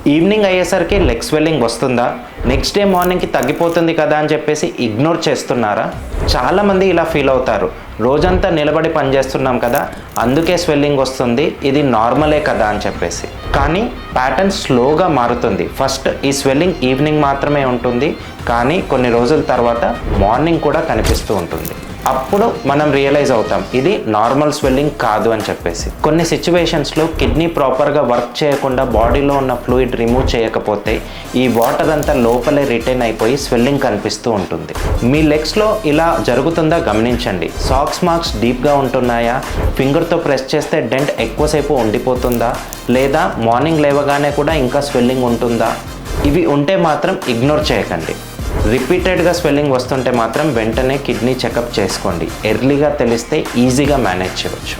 Evening అయ్యేసరికి leg swelling వస్తుందా, next day మార్నింగ్కి తగ్గిపోతుంది కదా అని చెప్పేసి ఇగ్నోర్ చేస్తున్నారా? చాలామంది ఇలా ఫీల్ అవుతారు. రోజంతా నిలబడి పనిచేస్తున్నాం కదా, అందుకే స్వెల్లింగ్ వస్తుంది, ఇది నార్మలే కదా అని చెప్పేసి. కానీ ప్యాటర్న్ స్లోగా మారుతుంది. ఫస్ట్ ఈ స్వెల్లింగ్ ఈవినింగ్ మాత్రమే ఉంటుంది, కానీ కొన్ని రోజుల తర్వాత మార్నింగ్ కూడా కనిపిస్తూ ఉంటుంది. అప్పుడు మనం రియలైజ్ అవుతాం ఇది నార్మల్ స్వెల్లింగ్ కాదు అని చెప్పేసి. కొన్ని సిచ్యువేషన్స్లో కిడ్నీ ప్రాపర్గా వర్క్ చేయకుండా బాడీలో ఉన్న ఫ్లూయిడ్ రిమూవ్ చేయకపోతే ఈ వాటర్ అంతా లోపలే రిటైన్ అయిపోయి స్వెల్లింగ్ కనిపిస్తూ ఉంటుంది. మీ లెగ్స్లో ఇలా జరుగుతుందా గమనించండి. సాక్స్ మార్క్స్ డీప్గా ఉంటున్నాయా, ఫింగర్తో ప్రెస్ చేస్తే డెంట్ ఎక్కువసేపు ఉండిపోతుందా, లేదా మార్నింగ్ లేవగానే కూడా ఇంకా స్వెల్లింగ్ ఉంటుందా? ఇవి ఉంటే మాత్రం ఇగ్నోర్ చేయకండి. రిపీటెడ్గా స్వెల్లింగ్ వస్తుంటే మాత్రం వెంటనే కిడ్నీ చెకప్ చేసుకోండి. ఎర్లీగా తెలిస్తే ఈజీగా మేనేజ్ చేయవచ్చు.